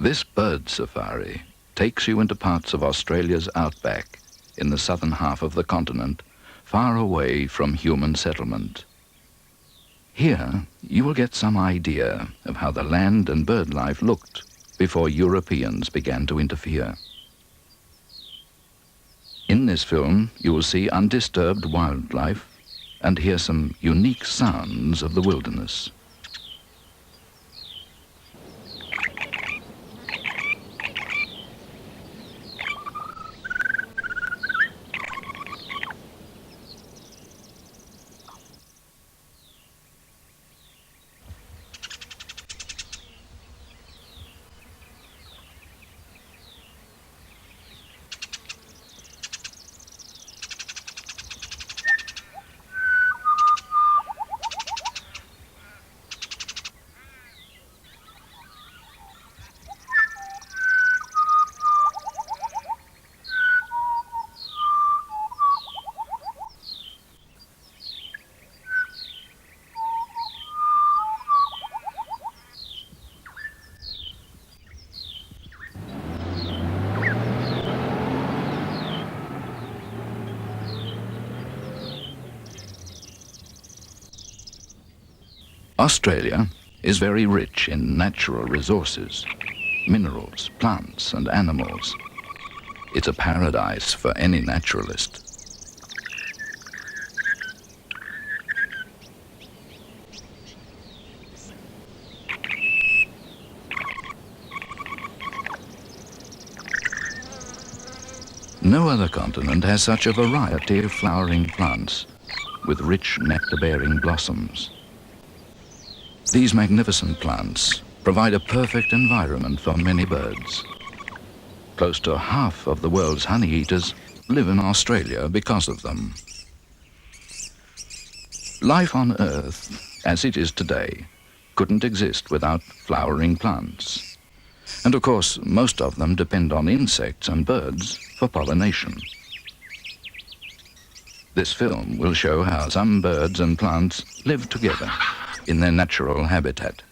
This bird safari takes you into parts of Australia's outback in the southern half of the continent, far away from human settlement. Here, you will get some idea of how the land and bird life looked before Europeans began to interfere. In this film, you will see undisturbed wildlife and hear some unique sounds of the wilderness. Australia is very rich in natural resources, minerals, plants and animals. It's a paradise for any naturalist. No other continent has such a variety of flowering plants with rich nectar-bearing blossoms. These magnificent plants provide a perfect environment for many birds. Close to half of the world's honey-eaters live in Australia because of them. Life on Earth, as it is today, couldn't exist without flowering plants. And of course, most of them depend on insects and birds for pollination. This film will show how some birds and plants live together in their natural habitat.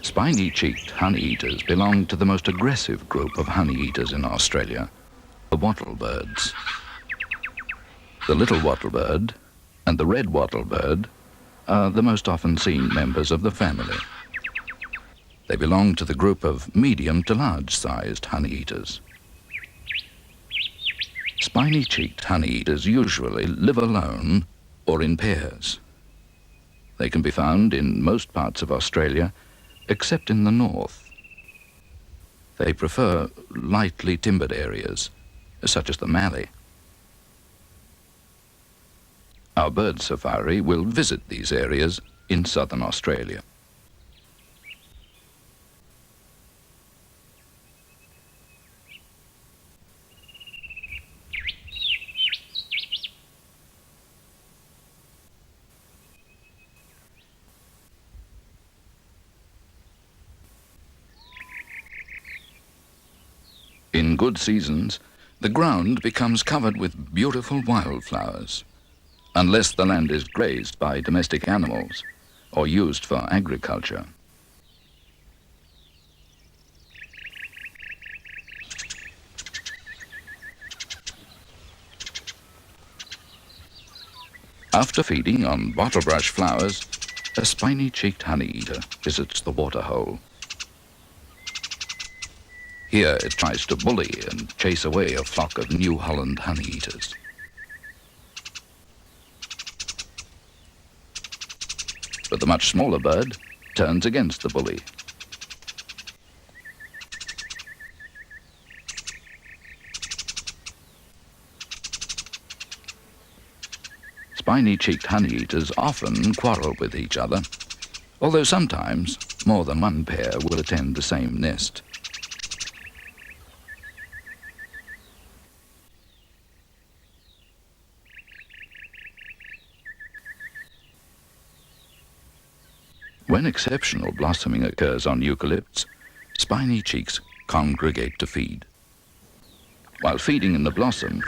Spiny-cheeked honey-eaters belong to the most aggressive group of honey-eaters in Australia, the wattlebirds. The little wattlebird and the red wattlebird are the most often seen members of the family. They belong to the group of medium to large-sized honey-eaters. Spiny-cheeked honey-eaters usually live alone or in pairs. They can be found in most parts of Australia, except in the north. They prefer lightly timbered areas, such as the Mallee. Our bird safari will visit these areas in southern Australia. In good seasons, the ground becomes covered with beautiful wildflowers, unless the land is grazed by domestic animals or used for agriculture. After feeding on bottlebrush flowers, a spiny-cheeked honey-eater visits the waterhole. Here it tries to bully and chase away a flock of New Holland honey-eaters. But the much smaller bird turns against the bully. Spiny-cheeked honey-eaters often quarrel with each other, although sometimes more than one pair will attend the same nest. When exceptional blossoming occurs on eucalypts, spiny cheeks congregate to feed. While feeding in the blossom,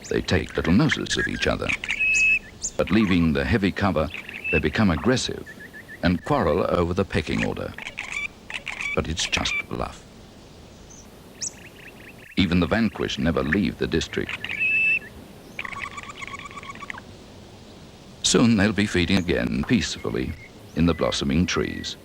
they take little notice of each other. But leaving the heavy cover, they become aggressive and quarrel over the pecking order. But it's just bluff. Even the vanquished never leave the district. Soon they'll be feeding again peacefully in the blossoming trees.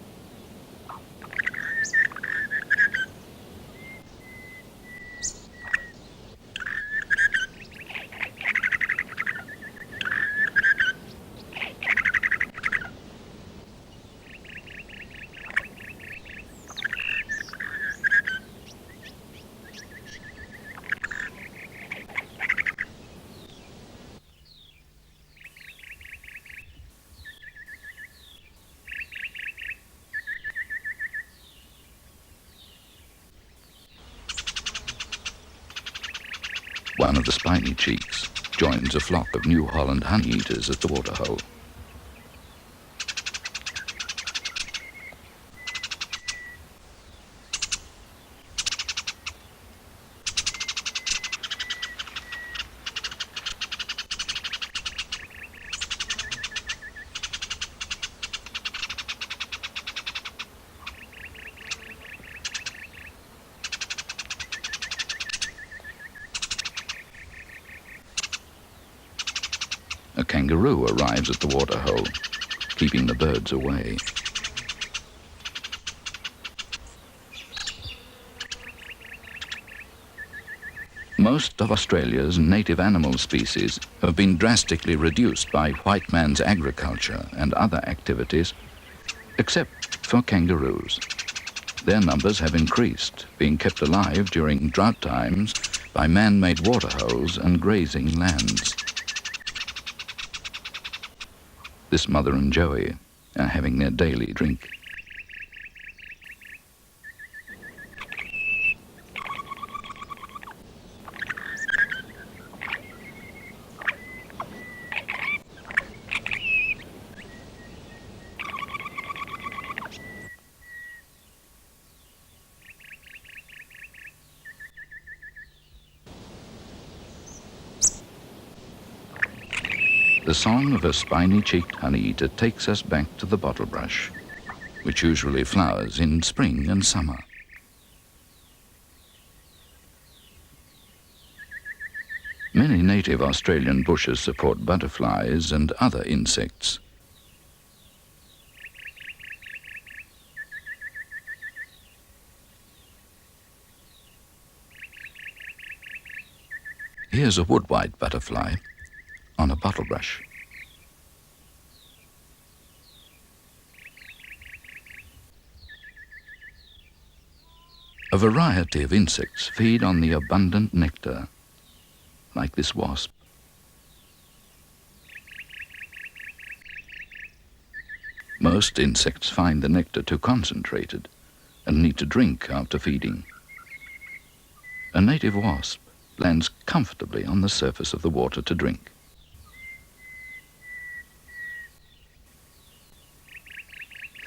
One of the spiny cheeks joins a flock of New Holland honey-eaters at the waterhole. A kangaroo arrives at the waterhole, keeping the birds away. Most of Australia's native animal species have been drastically reduced by white man's agriculture and other activities, except for kangaroos. Their numbers have increased, being kept alive during drought times by man-made waterholes and grazing lands. This mother and Joey are having their daily drink. The song of a spiny-cheeked honey-eater takes us back to the bottlebrush, which usually flowers in spring and summer. Many native Australian bushes support butterflies and other insects. Here's a wood-white butterfly on a bottlebrush. A variety of insects feed on the abundant nectar, like this wasp. Most insects find the nectar too concentrated and need to drink after feeding. A native wasp lands comfortably on the surface of the water to drink.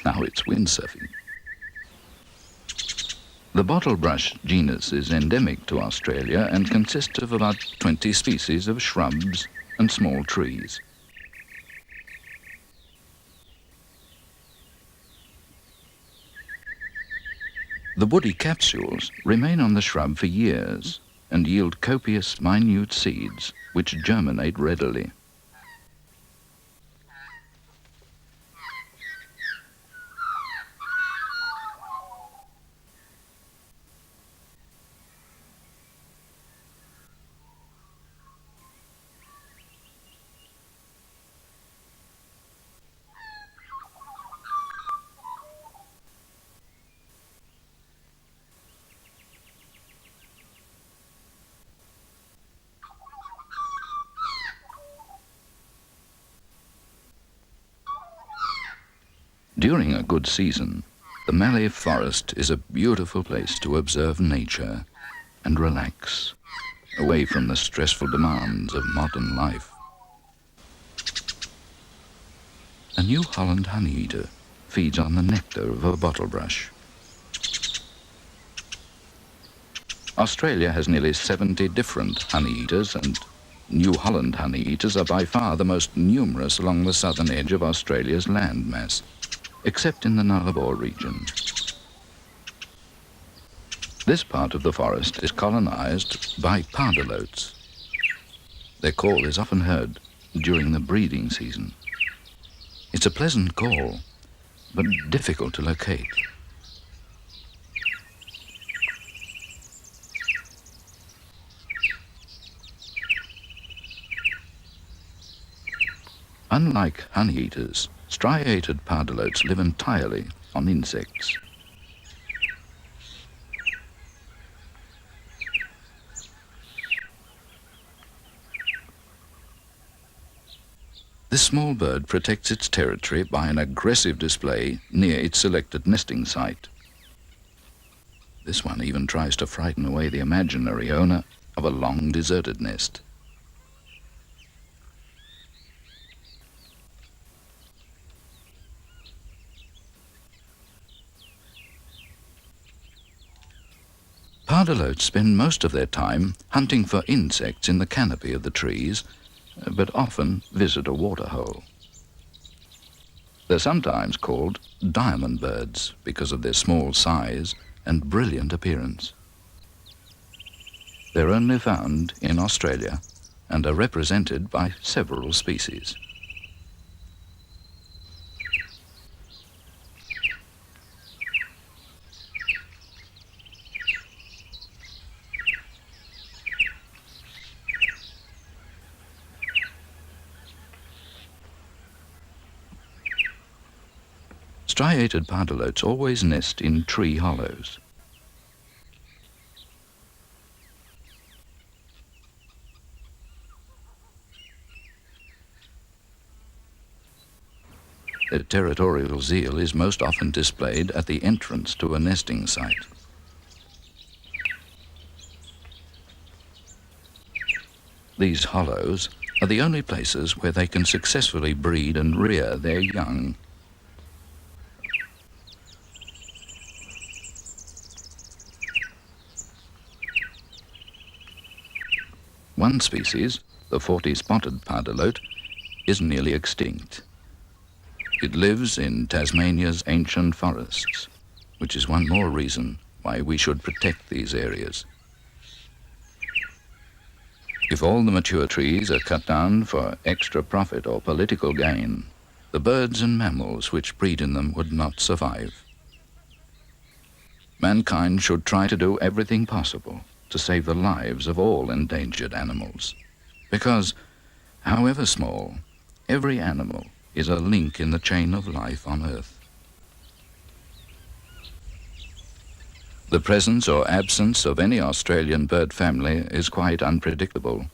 Now it's windsurfing. The bottlebrush genus is endemic to Australia and consists of about 20 species of shrubs and small trees. The woody capsules remain on the shrub for years and yield copious minute seeds which germinate readily. During a good season, the Mallee forest is a beautiful place to observe nature and relax, away from the stressful demands of modern life. A New Holland honeyeater feeds on the nectar of a bottlebrush. Australia has nearly 70 different honeyeaters, and New Holland honeyeaters are by far the most numerous along the southern edge of Australia's landmass, except in the Nullarbor region. This part of the forest is colonized by pardalotes. Their call is often heard during the breeding season. It's a pleasant call, but difficult to locate. Unlike honeyeaters, striated pardalotes live entirely on insects. This small bird protects its territory by an aggressive display near its selected nesting site. This one even tries to frighten away the imaginary owner of a long deserted nest. Pardalotes spend most of their time hunting for insects in the canopy of the trees, but often visit a waterhole. They're sometimes called diamond birds because of their small size and brilliant appearance. They're only found in Australia and are represented by several species. Striated pardalotes always nest in tree hollows. Their territorial zeal is most often displayed at the entrance to a nesting site. These hollows are the only places where they can successfully breed and rear their young. One species, the 40-spotted pardalote, is nearly extinct. It lives in Tasmania's ancient forests, which is one more reason why we should protect these areas. If all the mature trees are cut down for extra profit or political gain, the birds and mammals which breed in them would not survive. Mankind should try to do everything possible to save the lives of all endangered animals, because, however small, every animal is a link in the chain of life on Earth. The presence or absence of any Australian bird family is quite unpredictable,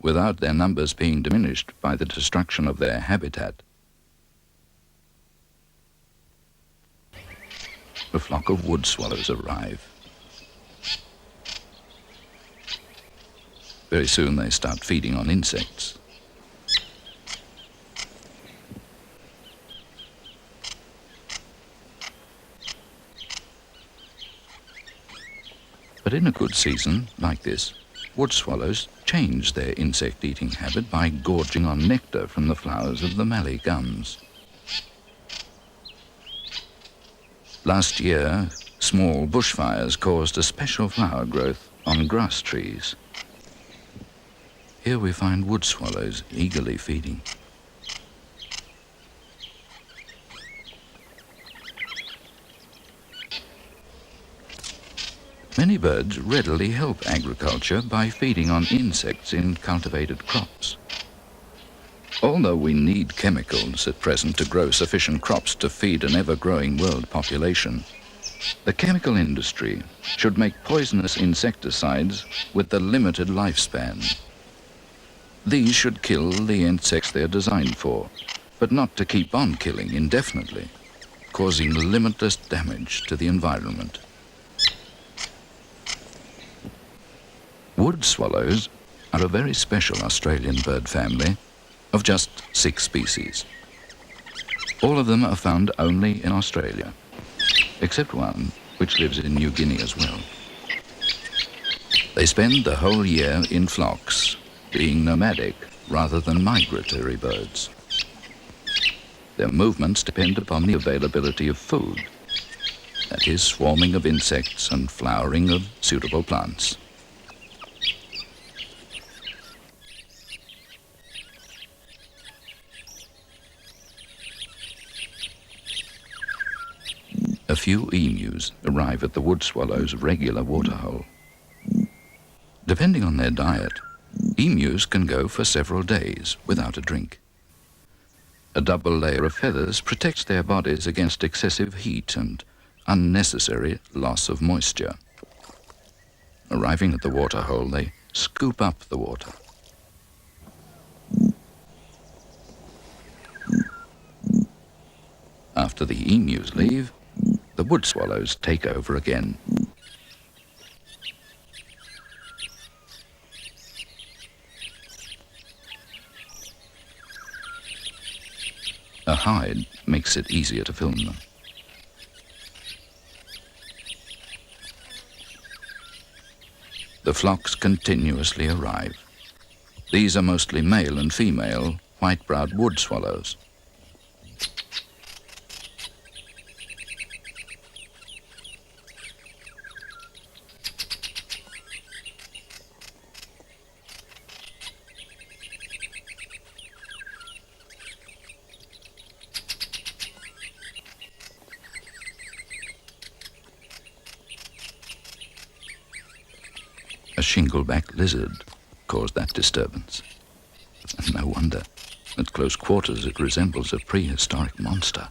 without their numbers being diminished by the destruction of their habitat. A flock of wood swallows arrive. Very soon they start feeding on insects. But in a good season like this, wood swallows change their insect-eating habit by gorging on nectar from the flowers of the mallee gums. Last year, small bushfires caused a special flower growth on grass trees. Here we find wood swallows eagerly feeding. Many birds readily help agriculture by feeding on insects in cultivated crops. Although we need chemicals at present to grow sufficient crops to feed an ever-growing world population, the chemical industry should make poisonous insecticides with the limited lifespan. These should kill the insects they're designed for, but not to keep on killing indefinitely, causing limitless damage to the environment. Wood swallows are a very special Australian bird family of just 6 species. All of them are found only in Australia, except one which lives in New Guinea as well. They spend the whole year in flocks, being nomadic rather than migratory birds. Their movements depend upon the availability of food, that is, swarming of insects and flowering of suitable plants. A few emus arrive at the wood swallow's regular waterhole. Depending on their diet, emus can go for several days without a drink. A double layer of feathers protects their bodies against excessive heat and unnecessary loss of moisture. Arriving at the waterhole, they scoop up the water. After the emus leave, the wood swallows take over again. A hide makes it easier to film them. The flocks continuously arrive. These are mostly male and female white-browed wood swallows. A shingleback lizard caused that disturbance. And no wonder. At close quarters it resembles a prehistoric monster.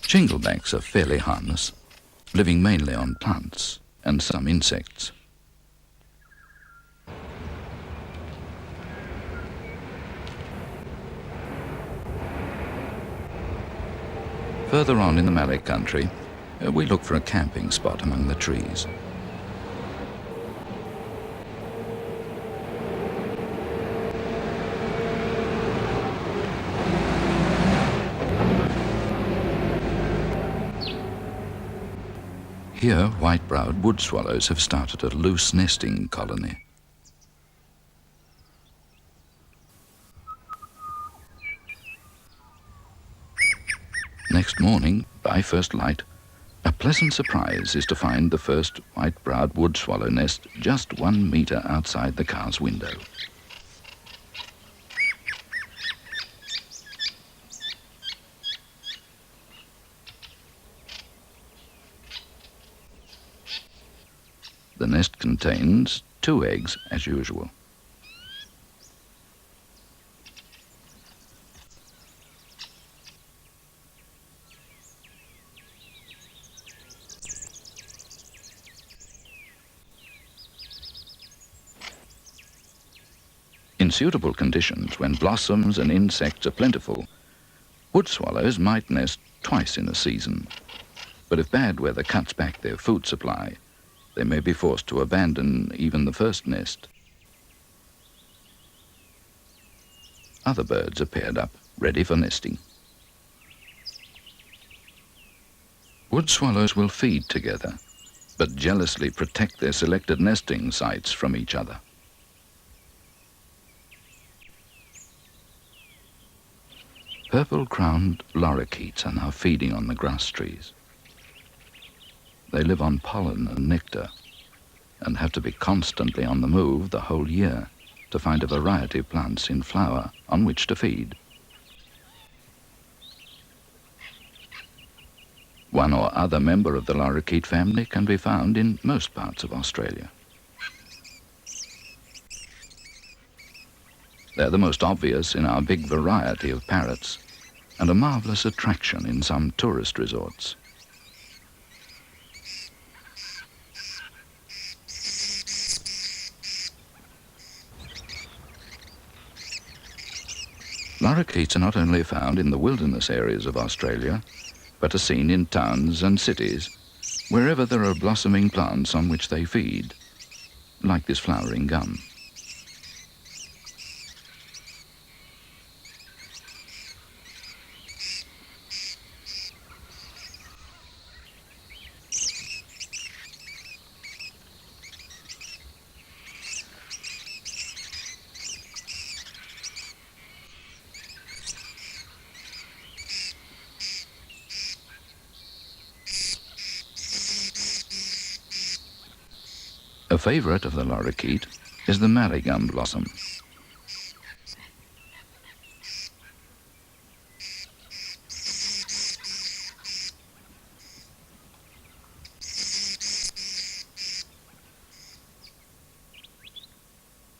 Shinglebacks are fairly harmless, living mainly on plants and some insects. Further on in the Malay country, we look for a camping spot among the trees. Here, white-browed wood swallows have started a loose nesting colony. Next morning, by first light, a pleasant surprise is to find the first white-browed wood swallow nest just 1 meter outside the car's window. The nest contains 2 eggs as usual. In suitable conditions, when blossoms and insects are plentiful, wood swallows might nest twice in a season. But if bad weather cuts back their food supply, they may be forced to abandon even the first nest. Other birds are paired up, ready for nesting. Wood swallows will feed together, but jealously protect their selected nesting sites from each other. Purple-crowned lorikeets are now feeding on the grass trees. They live on pollen and nectar and have to be constantly on the move the whole year to find a variety of plants in flower on which to feed. One or other member of the lorikeet family can be found in most parts of Australia. They're the most obvious in our big variety of parrots and a marvelous attraction in some tourist resorts. Lorikeets are not only found in the wilderness areas of Australia, but are seen in towns and cities, wherever there are blossoming plants on which they feed, like this flowering gum. A favourite of the lorikeet is the marigum blossom.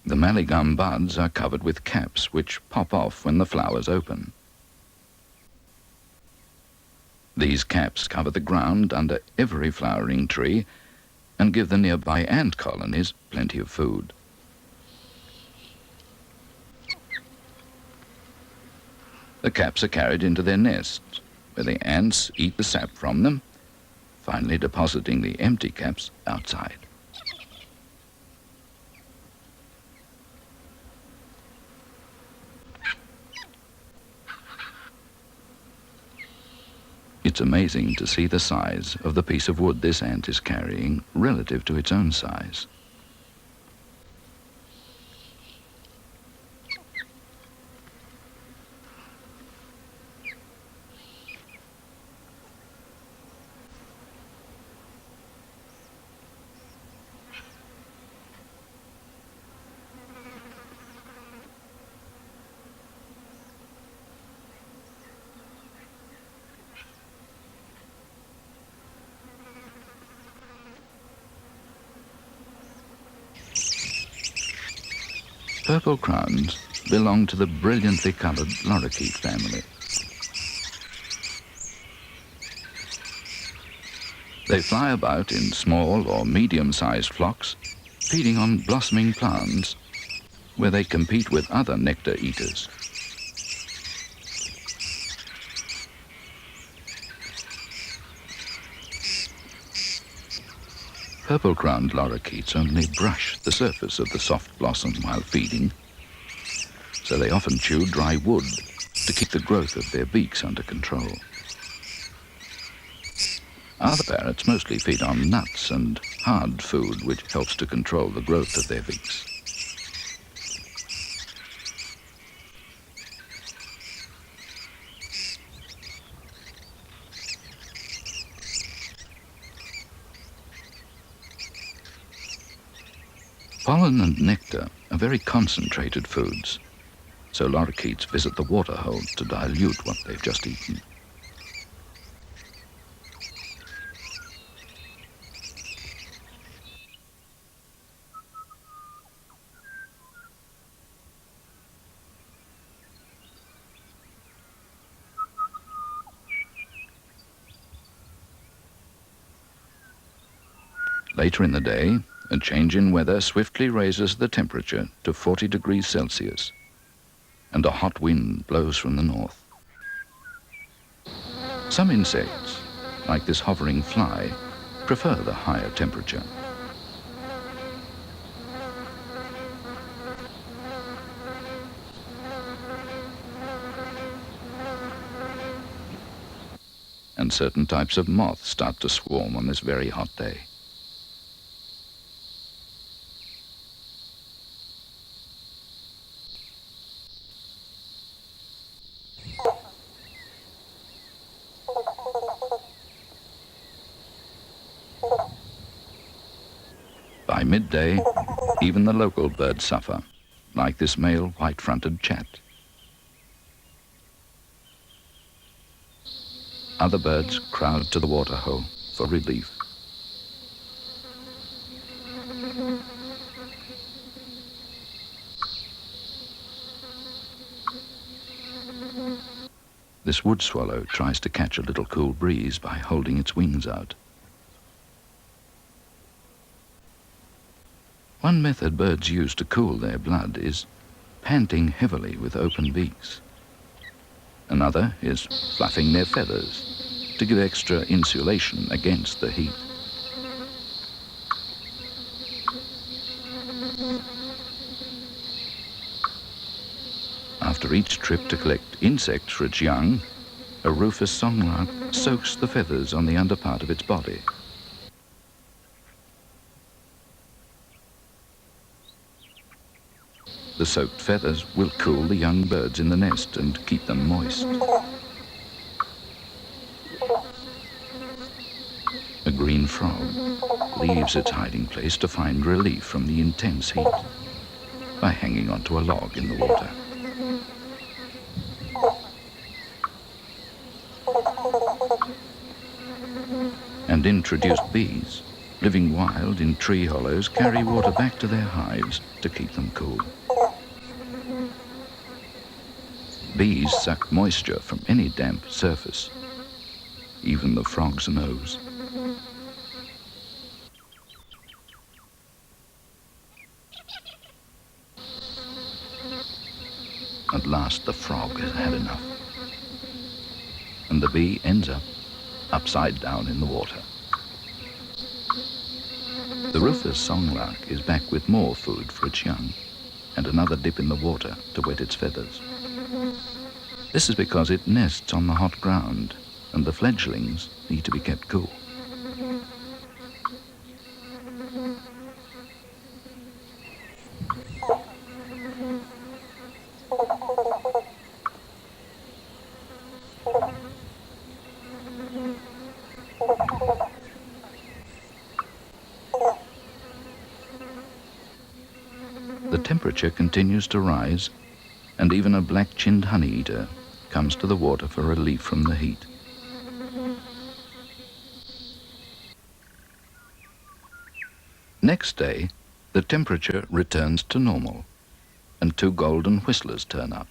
The marigum buds are covered with caps which pop off when the flowers open. These caps cover the ground under every flowering tree and give the nearby ant colonies plenty of food. The caps are carried into their nests, where the ants eat the sap from them, finally depositing the empty caps outside. It's amazing to see the size of the piece of wood this ant is carrying relative to its own size. Purple crowns belong to the brilliantly coloured lorikeet family. They fly about in small or medium-sized flocks, feeding on blossoming plants, where they compete with other nectar eaters. Purple-crowned lorikeets only brush the surface of the soft blossom while feeding, so they often chew dry wood to keep the growth of their beaks under control. Other parrots mostly feed on nuts and hard food, which helps to control the growth of their beaks. Pollen and nectar are very concentrated foods, so lorikeets visit the water hole to dilute what they've just eaten. Later in the day, a change in weather swiftly raises the temperature to 40 degrees Celsius, and a hot wind blows from the north. Some insects, like this hovering fly, prefer the higher temperature. And certain types of moth start to swarm on this very hot day. By midday, even the local birds suffer, like this male white-fronted chat. Other birds crowd to the water hole for relief. This wood swallow tries to catch a little cool breeze by holding its wings out. One method birds use to cool their blood is panting heavily with open beaks. Another is fluffing their feathers to give extra insulation against the heat. After each trip to collect insects for its young, a rufous songlark soaks the feathers on the underpart of its body. The soaked feathers will cool the young birds in the nest and keep them moist. A green frog leaves its hiding place to find relief from the intense heat by hanging onto a log in the water. And introduced bees, living wild in tree hollows, carry water back to their hives to keep them cool. Bees suck moisture from any damp surface, even the frog's nose. At last the frog has had enough, and the bee ends up upside down in the water. The rufous songlark is back with more food for its young, and another dip in the water to wet its feathers. This is because it nests on the hot ground, and the fledglings need to be kept cool. The temperature continues to rise, and even a black-chinned honeyeater comes to the water for relief from the heat. Next day, the temperature returns to normal, and 2 golden whistlers turn up.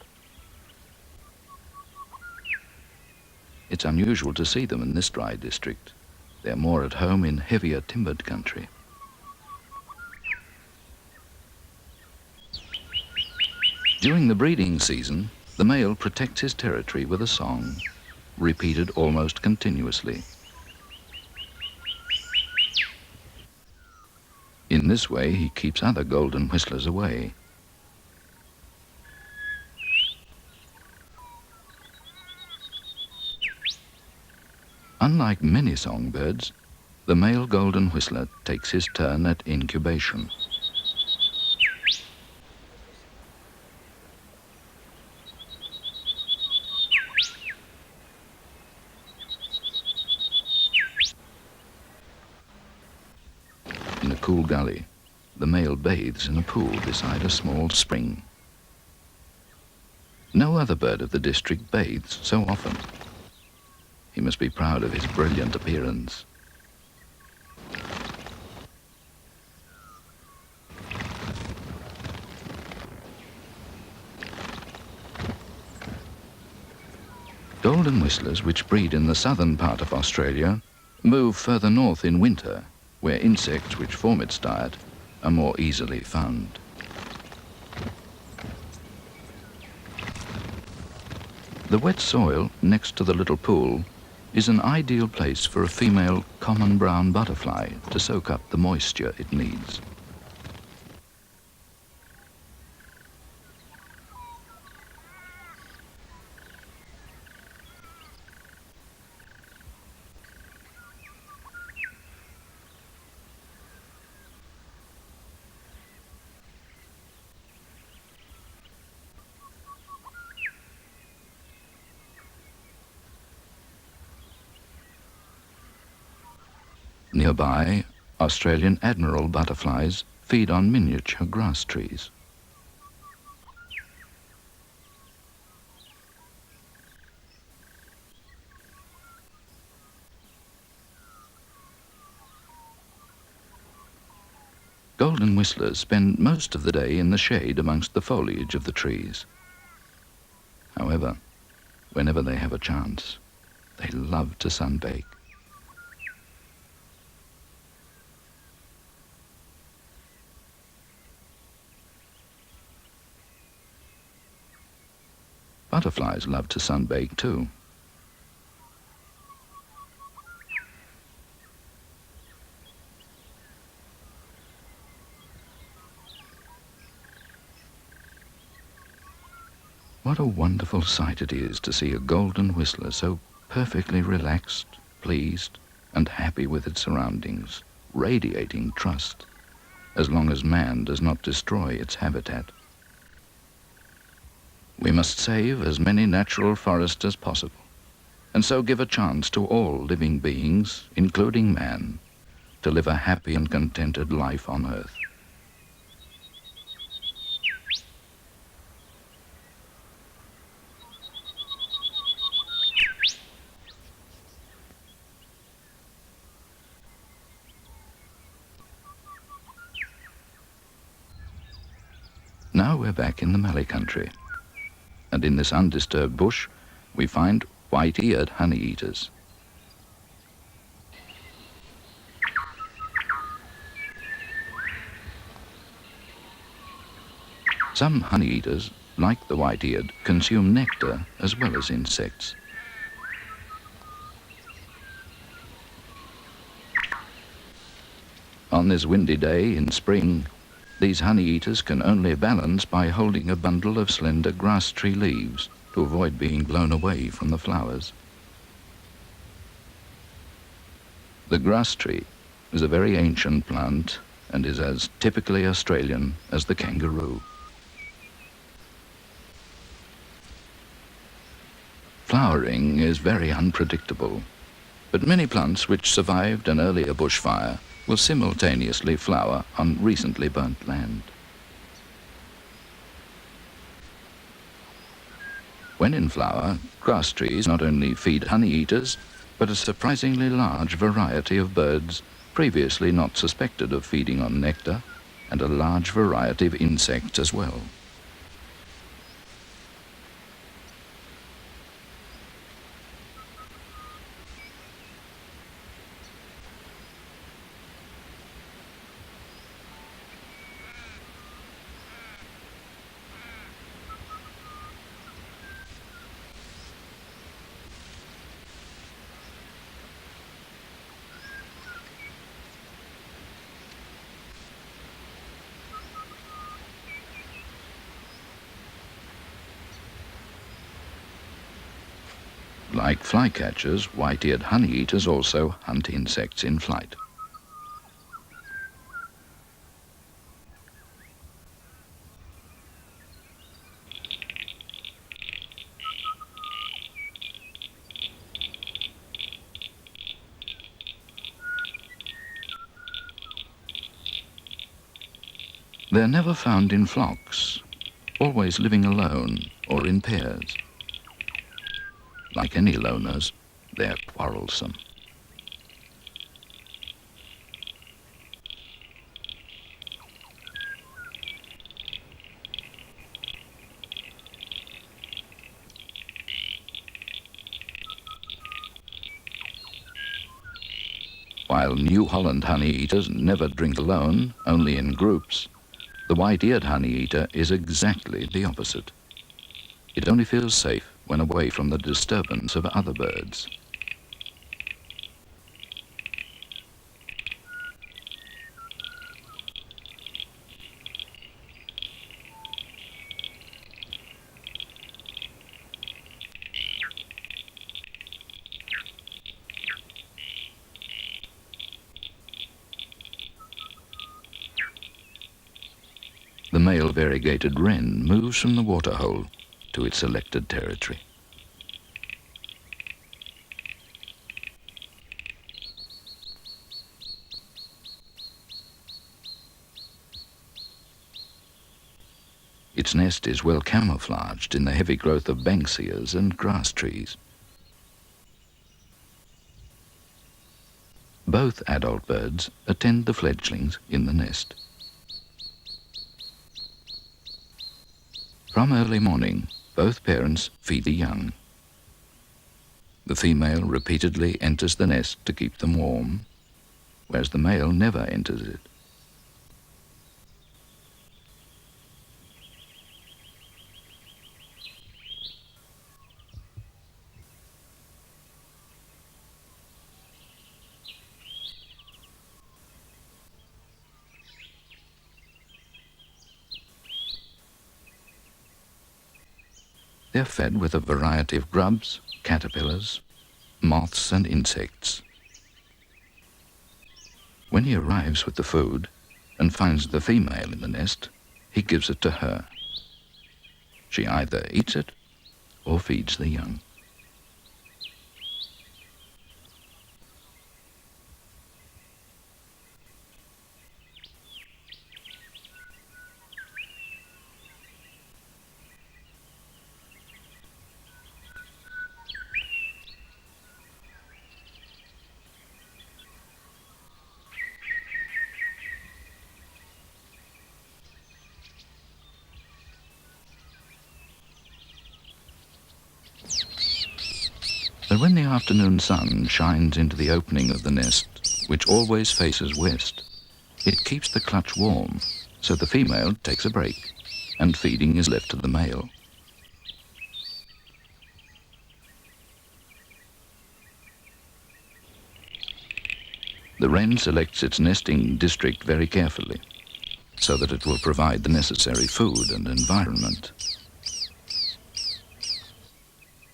It's unusual to see them in this dry district. They're more at home in heavier timbered country. During the breeding season, the male protects his territory with a song, repeated almost continuously. In this way, he keeps other golden whistlers away. Unlike many songbirds, the male golden whistler takes his turn at incubation. In a cool gully, the male bathes in a pool beside a small spring. No other bird of the district bathes so often. He must be proud of his brilliant appearance. Golden whistlers, which breed in the southern part of Australia, move further north in winter, where insects which form its diet are more easily found. The wet soil next to the little pool is an ideal place for a female common brown butterfly to soak up the moisture it needs. Nearby, Australian admiral butterflies feed on miniature grass trees. Golden whistlers spend most of the day in the shade amongst the foliage of the trees. However, whenever they have a chance, they love to sunbake. Butterflies love to sunbake too. What a wonderful sight it is to see a golden whistler so perfectly relaxed, pleased, and happy with its surroundings, radiating trust, as long as man does not destroy its habitat. We must save as many natural forests as possible, and so give a chance to all living beings, including man, to live a happy and contented life on Earth. Now we're back in the Mallee country, and in this undisturbed bush we find white-eared honey-eaters. Some honey-eaters, like the white-eared, consume nectar as well as insects. On this windy day in spring, these honey-eaters can only balance by holding a bundle of slender grass tree leaves to avoid being blown away from the flowers. The grass tree is a very ancient plant and is as typically Australian as the kangaroo. Flowering is very unpredictable, but many plants which survived an earlier bushfire will simultaneously flower on recently burnt land. When in flower, grass trees not only feed honey-eaters, but a surprisingly large variety of birds previously not suspected of feeding on nectar, and a large variety of insects as well. Like flycatchers, white-eared honey-eaters also hunt insects in flight. They're never found in flocks, always living alone or in pairs. Like any loners, they're quarrelsome. While New Holland honey-eaters never drink alone, only in groups, the white-eared honey-eater is exactly the opposite. It only feels safe when away from the disturbance of other birds. The male variegated wren moves from the waterhole to its selected territory. Its nest is well camouflaged in the heavy growth of banksias and grass trees. Both adult birds attend the fledglings in the nest. From early morning, both parents feed the young. The female repeatedly enters the nest to keep them warm, whereas the male never enters it. They're fed with a variety of grubs, caterpillars, moths and insects. When he arrives with the food and finds the female in the nest, he gives it to her. She either eats it or feeds the young. But when the afternoon sun shines into the opening of the nest, which always faces west, it keeps the clutch warm, so the female takes a break, and feeding is left to the male. The wren selects its nesting district very carefully, so that it will provide the necessary food and environment.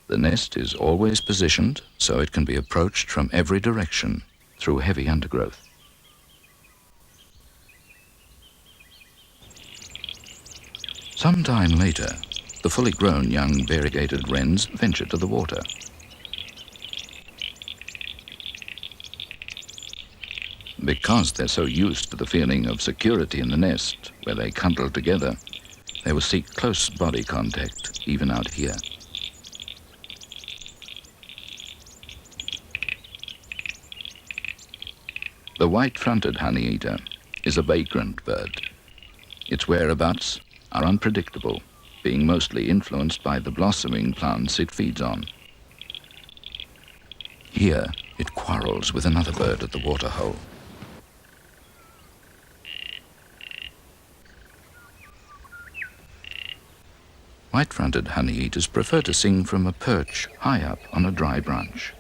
The nest is always positioned so it can be approached from every direction through heavy undergrowth. Some time later, the fully grown young variegated wrens venture to the water. Because they're so used to the feeling of security in the nest, where they cuddle together, they will seek close body contact even out here. The white-fronted honeyeater is a vagrant bird. Its whereabouts are unpredictable, being mostly influenced by the blossoming plants it feeds on. Here, it quarrels with another bird at the waterhole. White-fronted honeyeaters prefer to sing from a perch high up on a dry branch.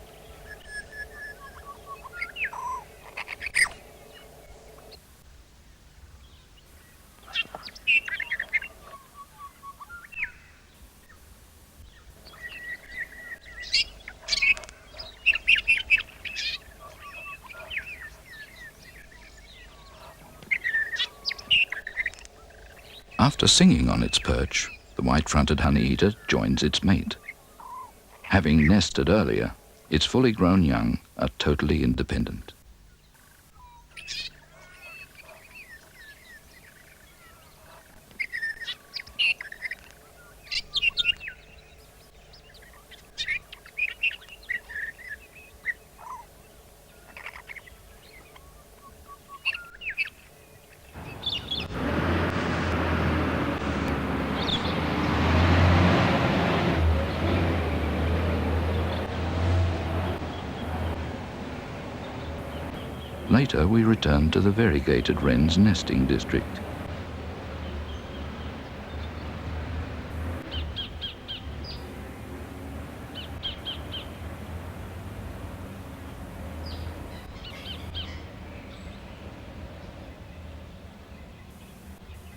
After singing on its perch, the white-fronted honeyeater joins its mate. Having nested earlier, its fully grown young are totally independent. Later, we return to the variegated wren's nesting district.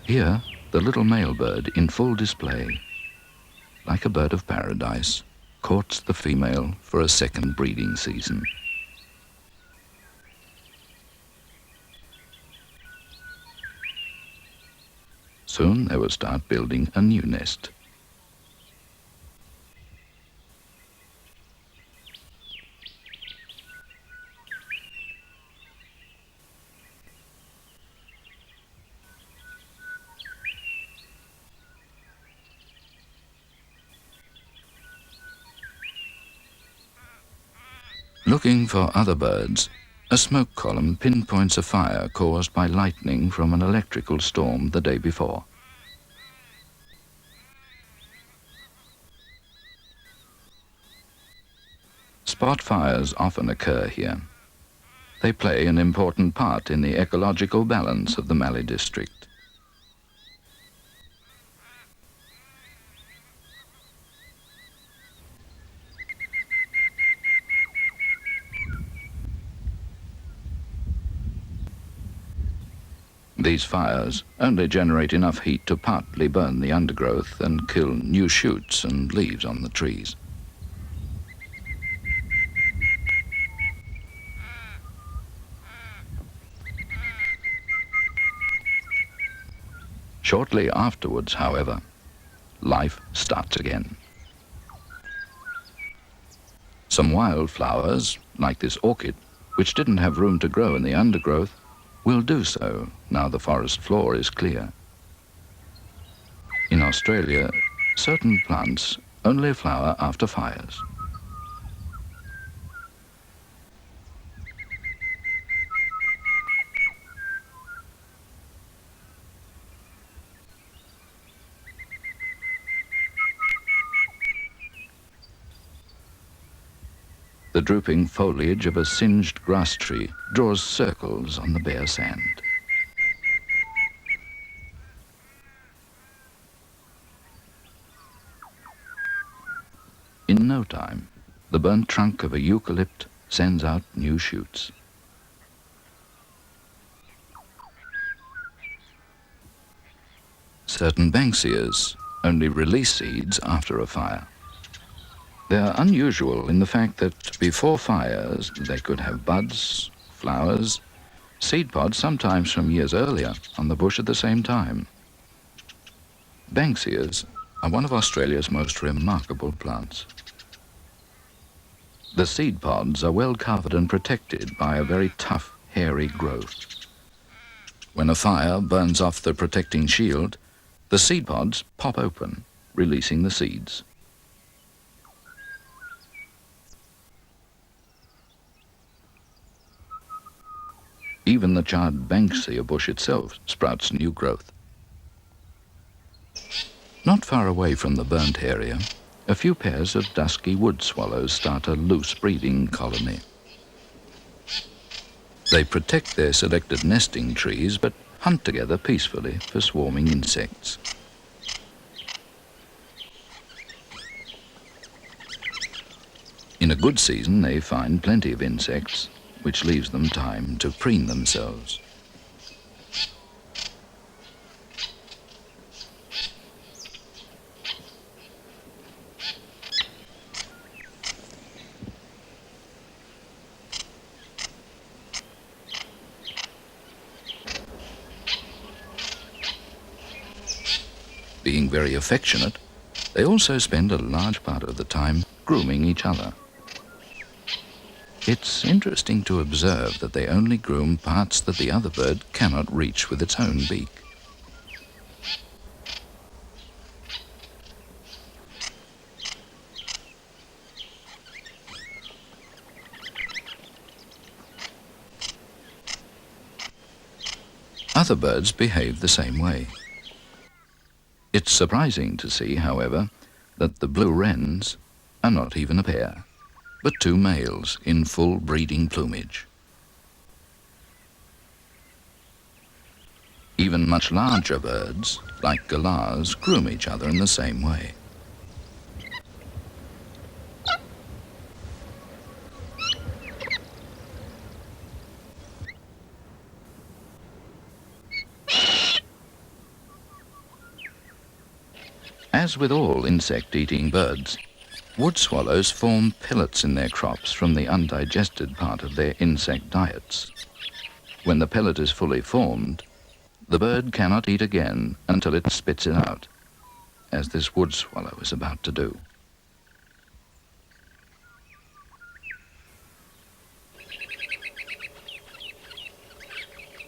Here, the little male bird in full display, like a bird of paradise, courts the female for a second breeding season. Soon they will start building a new nest. Looking for other birds, a smoke column pinpoints a fire caused by lightning from an electrical storm the day before. Spot fires often occur here. They play an important part in the ecological balance of the Mallee district. These fires only generate enough heat to partly burn the undergrowth and kill new shoots and leaves on the trees. Shortly afterwards, however, life starts again. Some wildflowers, like this orchid, which didn't have room to grow in the undergrowth, will do so now the forest floor is clear. In Australia, certain plants only flower after fires. The drooping foliage of a singed grass tree draws circles on the bare sand. In no time, the burnt trunk of a eucalypt sends out new shoots. Certain banksias only release seeds after a fire. They are unusual in the fact that before fires they could have buds, flowers, seed pods sometimes from years earlier on the bush at the same time. Banksias are one of Australia's most remarkable plants. The seed pods are well covered and protected by a very tough, hairy growth. When a fire burns off the protecting shield, the seed pods pop open, releasing the seeds. Even the charred banksia bush itself sprouts new growth. Not far away from the burnt area, a few pairs of dusky wood swallows start a loose breeding colony. They protect their selected nesting trees, but hunt together peacefully for swarming insects. In a good season, they find plenty of insects, which leaves them time to preen themselves. Being very affectionate, they also spend a large part of the time grooming each other. It's interesting to observe that they only groom parts that the other bird cannot reach with its own beak. Other birds behave the same way. It's surprising to see, however, that the blue wrens are not even a pair, but two males in full breeding plumage. Even much larger birds, like galahs, groom each other in the same way. As with all insect-eating birds, wood swallows form pellets in their crops from the undigested part of their insect diets. When the pellet is fully formed, the bird cannot eat again until it spits it out, as this wood swallow is about to do.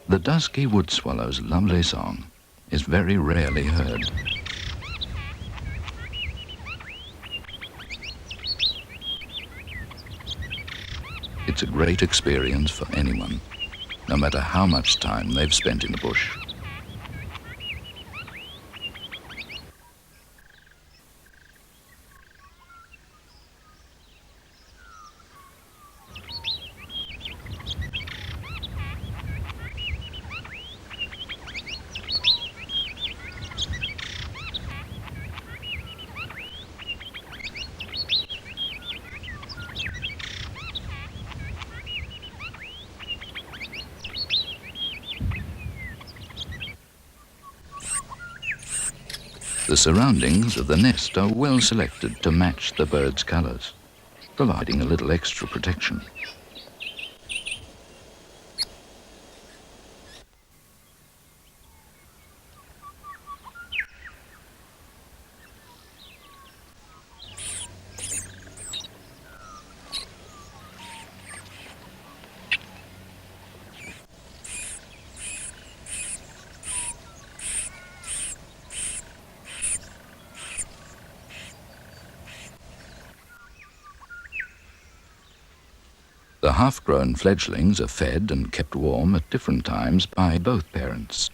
The dusky wood swallow's lovely song is very rarely heard. It's a great experience for anyone, no matter how much time they've spent in the bush. The surroundings of the nest are well selected to match the bird's colours, providing a little extra protection. The half-grown fledglings are fed and kept warm at different times by both parents.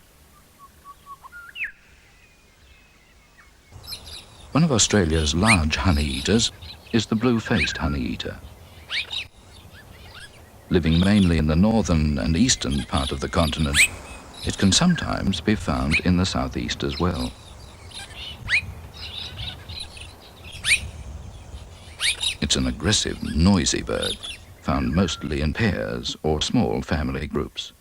One of Australia's large honey-eaters is the blue-faced honey-eater. Living mainly in the northern and eastern part of the continent, it can sometimes be found in the southeast as well. It's an aggressive, noisy bird, found mostly in pairs or small family groups.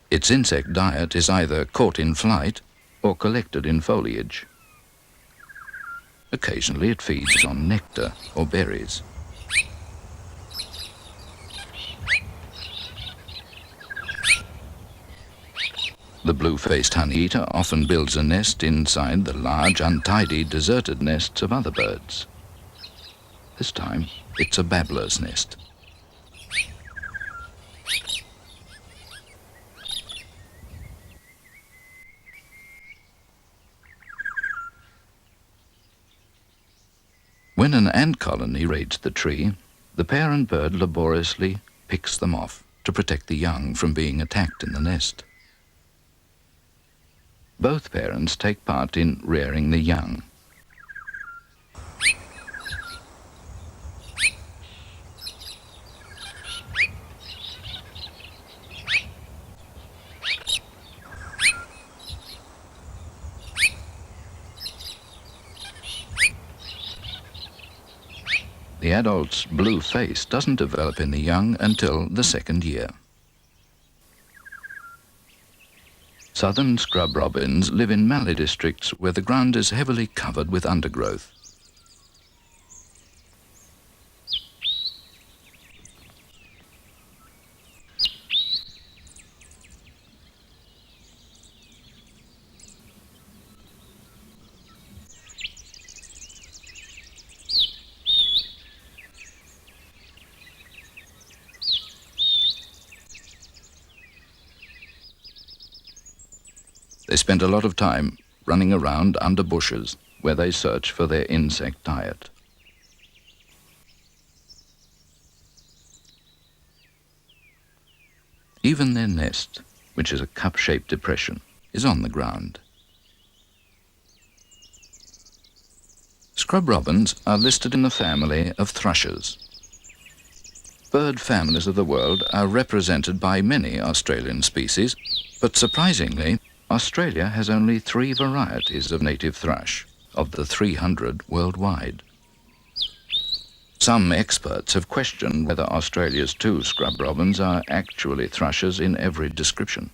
Its insect diet is either caught in flight or collected in foliage. Occasionally it feeds on nectar or berries. The blue-faced honeyeater often builds a nest inside the large, untidy, deserted nests of other birds. This time, it's a babbler's nest. When an ant colony raids the tree, the parent bird laboriously picks them off to protect the young from being attacked in the nest. Both parents take part in rearing the young. The adult's blue face doesn't develop in the young until the second year. Southern scrub robins live in mallee districts where the ground is heavily covered with undergrowth. They spend a lot of time running around under bushes where they search for their insect diet. Even their nest, which is a cup-shaped depression, is on the ground. Scrub robins are listed in the family of thrushes. Bird families of the world are represented by many Australian species, but surprisingly, Australia has only 3 varieties of native thrush, of the 300 worldwide. Some experts have questioned whether Australia's 2 scrub robins are actually thrushes in every description.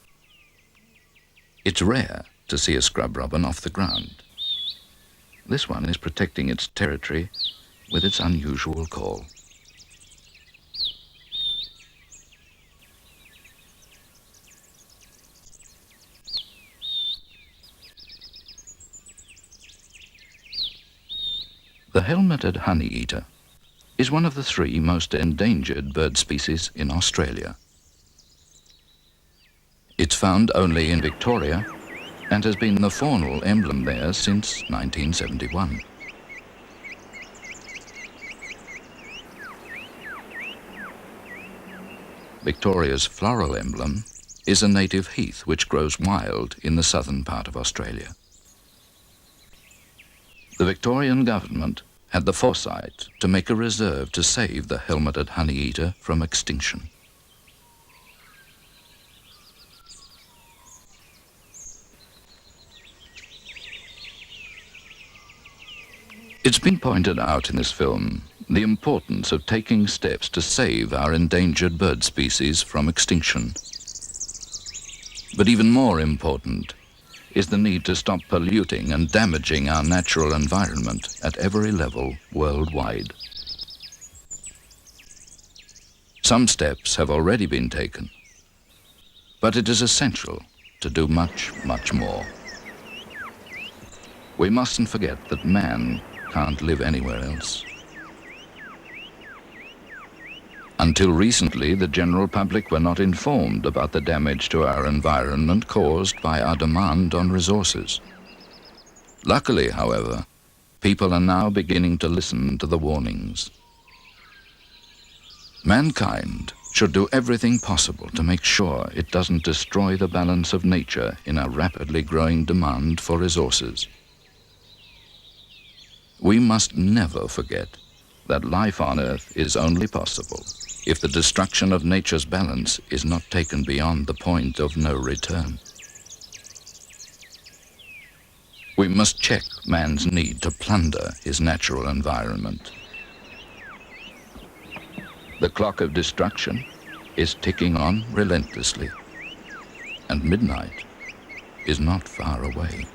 It's rare to see a scrub robin off the ground. This one is protecting its territory with its unusual call. The helmeted honeyeater is one of the 3 most endangered bird species in Australia. It's found only in Victoria and has been the faunal emblem there since 1971. Victoria's floral emblem is a native heath which grows wild in the southern part of Australia. The Victorian government had the foresight to make a reserve to save the helmeted honeyeater from extinction. It's been pointed out in this film the importance of taking steps to save our endangered bird species from extinction. But even more important is the need to stop polluting and damaging our natural environment at every level worldwide. Some steps have already been taken, but it is essential to do much, much more. We mustn't forget that man can't live anywhere else. Until recently, the general public were not informed about the damage to our environment caused by our demand on resources. Luckily, however, people are now beginning to listen to the warnings. Mankind should do everything possible to make sure it doesn't destroy the balance of nature in a rapidly growing demand for resources. We must never forget that life on Earth is only possible if the destruction of nature's balance is not taken beyond the point of no return. We must check man's need to plunder his natural environment. The clock of destruction is ticking on relentlessly, and midnight is not far away.